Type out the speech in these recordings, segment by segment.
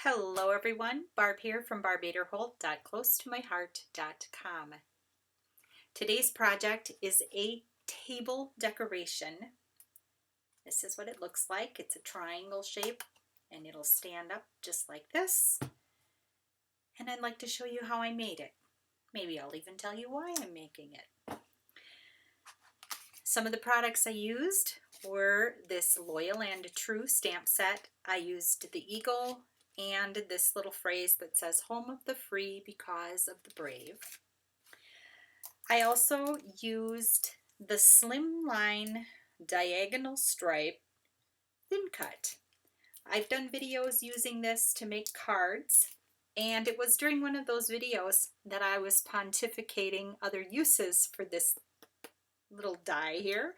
Hello everyone, Barb here from barbaderholt.closetomyheart.com. Today's project is a table decoration. This is what it looks like. It's a triangle shape and it'll stand up just like this. And I'd like to show you how I made it. Maybe I'll even tell you why I'm making it. Some of the products I used were this Loyal and True stamp set. I used the eagle and this little phrase that says home of the free because of the brave. I also used the Slimline diagonal stripe thin cut. I've done videos using this to make cards, and it was during one of those videos that I was pontificating other uses for this little die here,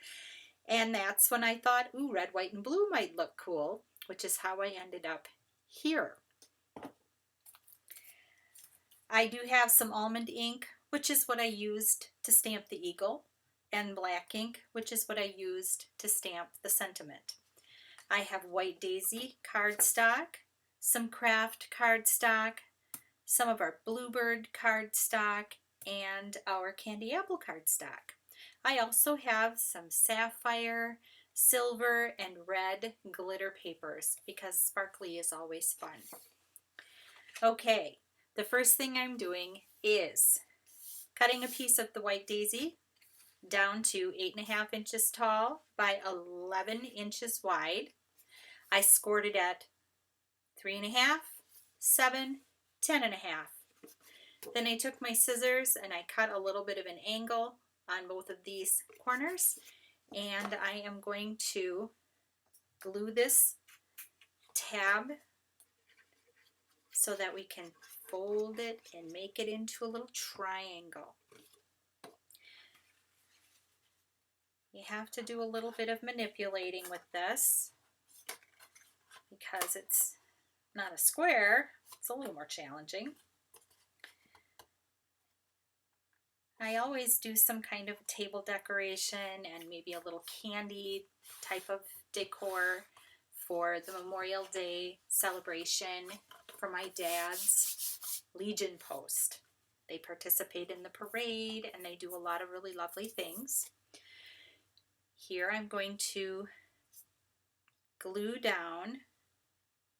and that's when I thought, ooh, red, white, and blue might look cool, which is how I ended up here. I do have some almond ink, which is what I used to stamp the eagle, and black ink, which is what I used to stamp the sentiment. I have white daisy cardstock, some craft cardstock, some of our bluebird cardstock, and our candy apple cardstock. I also have some sapphire, silver, and red glitter papers because sparkly is always fun. Okay, the first thing I'm doing is cutting a piece of the white daisy down to 8.5 inches tall by 11 inches wide. I scored it at 3.5, 7, 10.5. Then I took my scissors and I cut a little bit of an angle on both of these corners, and I am going to glue this tab so that we can fold it and make it into a little triangle. You have to do a little bit of manipulating with this because it's not a square, it's a little more challenging. I always do some kind of table decoration and maybe a little candy type of decor for the Memorial Day celebration for my dad's Legion Post. They participate in the parade and they do a lot of really lovely things. Here I'm going to glue down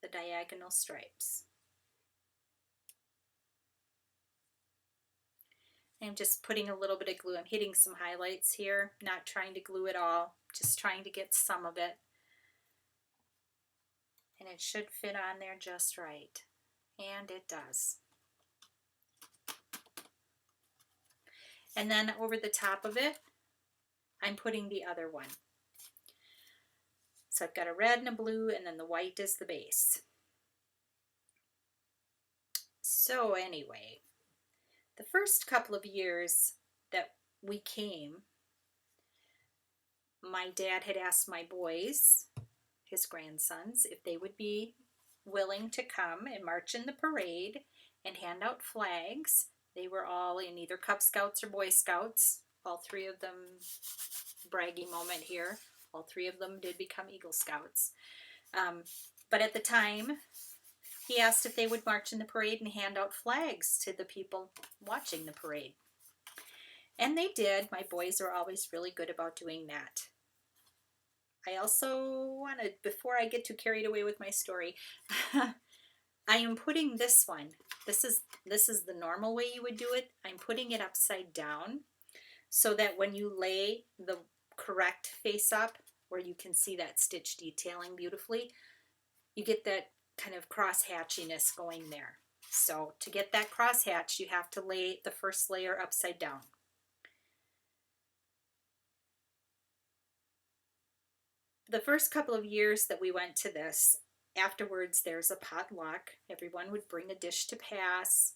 the diagonal stripes. I'm just putting a little bit of glue. I'm hitting some highlights here, not trying to glue it all, just trying to get some of it. And it should fit on there just right. And it does. And then over the top of it, I'm putting the other one. So I've got a red and a blue, and then the white is the base. So anyway, the first couple of years that we came, my dad had asked my boys, his grandsons, if they would be willing to come and march in the parade and hand out flags. They were all in either Cub Scouts or Boy Scouts. All three of them, braggy moment here, all three of them did become Eagle Scouts. But at the time, he asked if they would march in the parade and hand out flags to the people watching the parade. And they did. My boys are always really good about doing that. I also wanted, before I get too carried away with my story, I am putting this one. This is the normal way you would do it. I'm putting it upside down so that when you lay the correct face up, where you can see that stitch detailing beautifully, you get that kind of cross hatchiness going there. So to get that cross hatch, you have to lay the first layer upside down. The first couple of years that we went to this, afterwards there's a potluck. Everyone would bring a dish to pass.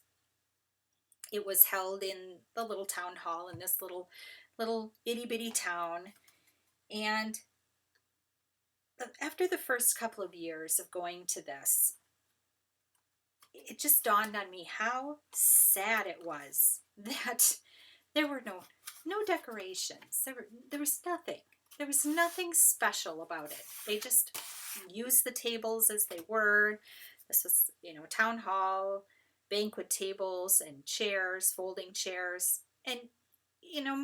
It was held in the little town hall in this little itty bitty town. And after the first couple of years of going to this, it just dawned on me how sad it was that there were no decorations. There was nothing. There was nothing special about it. They just used the tables as they were. This was, town hall, banquet tables and chairs, folding chairs. And,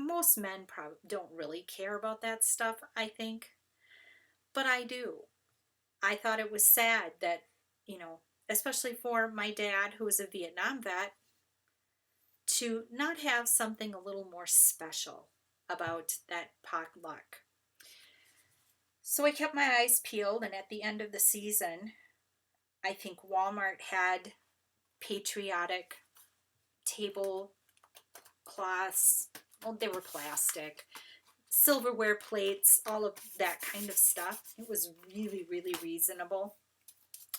most men probably don't really care about that stuff, I think, but I do. I thought it was sad that, you know, especially for my dad, who was a Vietnam vet, to not have something a little more special about that potluck. So I kept my eyes peeled, and at the end of the season, I think Walmart had patriotic tablecloths. Well, they were plastic, silverware plates, all of that kind of stuff. It was really, really reasonable.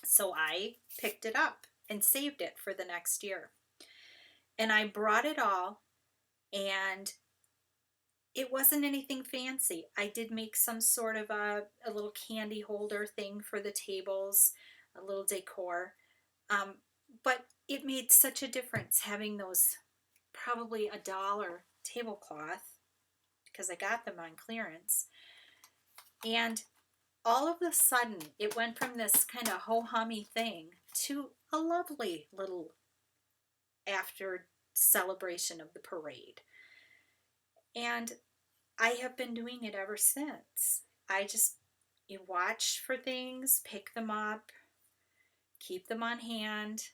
So I picked it up and saved it for the next year. And I brought it all, and it wasn't anything fancy. I did make some sort of a little candy holder thing for the tables, a little decor. Um, but it made such a difference having those probably $1 tablecloth, because I got them on clearance. And all of a sudden, it went from this kind of ho-hummy thing to a lovely little after celebration of the parade. And I have been doing it ever since. You watch for things, pick them up, keep them on hand,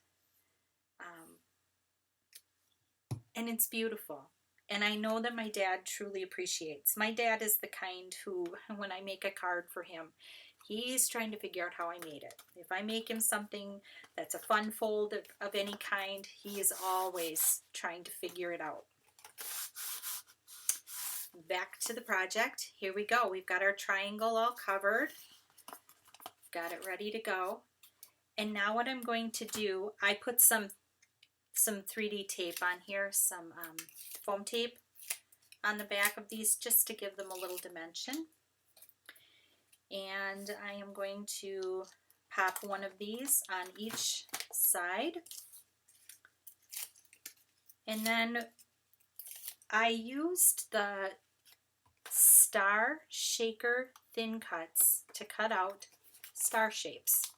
and it's beautiful. And I know that my dad truly appreciates. My dad is the kind who, when I make a card for him, he's trying to figure out how I made it. If I make him something that's a fun fold of any kind, he is always trying to figure it out. Back to the project. Here we go. We've got our triangle all covered. Got it ready to go. And now what I'm going to do, I put some 3D tape on here, some foam tape on the back of these just to give them a little dimension. And I am going to pop one of these on each side. And then I used the star shaker thin cuts to cut out star shapes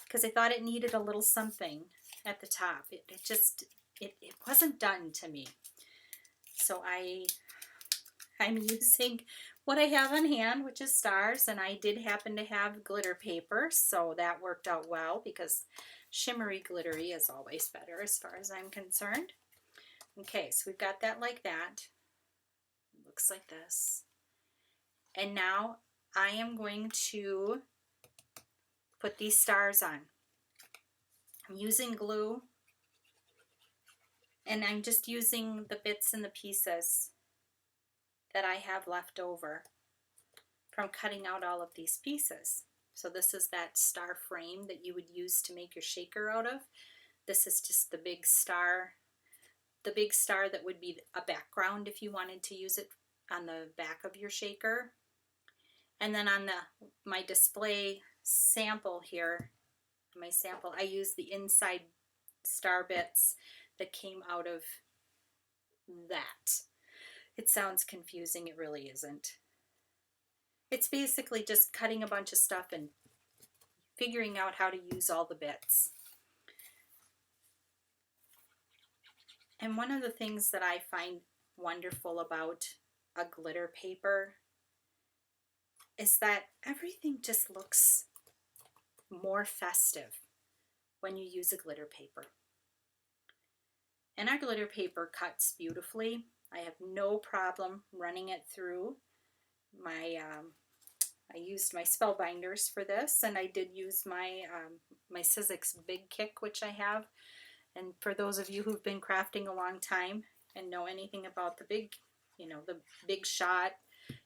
because I thought it needed a little something at the top. It wasn't done to me. So I'm using what I have on hand, which is stars, and I did happen to have glitter paper, so that worked out well because shimmery glittery is always better as far as I'm concerned. Okay, so we've got that like that. It looks like this. And now I am going to put these stars on. I'm using glue, and I'm just using the bits and the pieces that I have left over from cutting out all of these pieces. So this is that star frame that you would use to make your shaker out of. This is just the big star that would be a background if you wanted to use it on the back of your shaker. And then on my display sample here, I used the inside star bits that came out of that. It sounds confusing, it really isn't. It's basically just cutting a bunch of stuff and figuring out how to use all the bits. And one of the things that I find wonderful about a glitter paper is that everything just looks more festive when you use a glitter paper. And our glitter paper cuts beautifully. I have no problem running it through my, I used my spellbinders for this, and I did use my Sizzix Big Kick, which I have. And for those of you who've been crafting a long time and know anything about the big shot,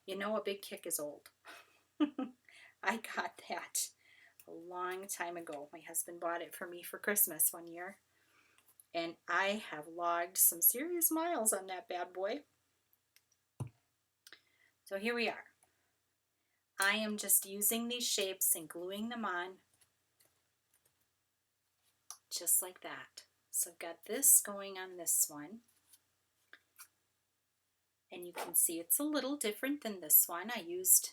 a Big Kick is old. I got that a long time ago. My husband bought it for me for Christmas one year, and I have logged some serious miles on that bad boy. So here we are. I am just using these shapes and gluing them on just like that. So I've got this going on this one, and you can see it's a little different than this one. I used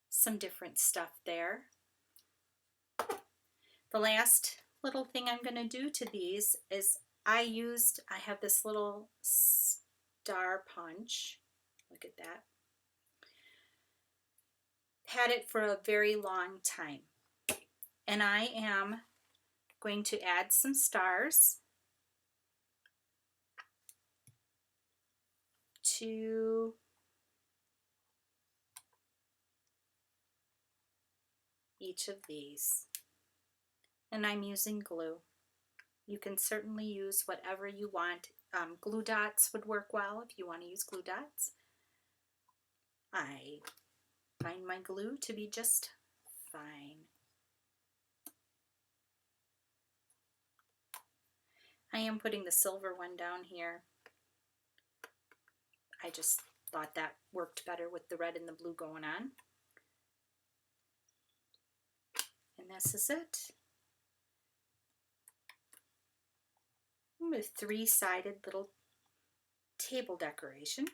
some different stuff there. The last little thing I'm going to do to these is I have this little star punch. Look at that. Had it for a very long time. And I am going to add some stars to each of these. And I'm using glue. You can certainly use whatever you want. Glue dots would work well if you want to use glue dots. I find my glue to be just fine. I am putting the silver one down here. I just thought that worked better with the red and the blue going on. And this is it. With three-sided little table decoration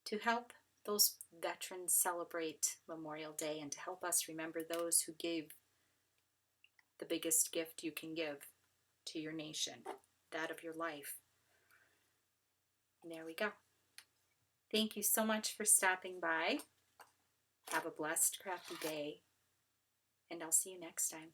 to help those veterans celebrate Memorial Day and to help us remember those who gave the biggest gift you can give to your nation, that of your life. And there we go. Thank you so much for stopping by. Have a blessed, crafty day, and I'll see you next time.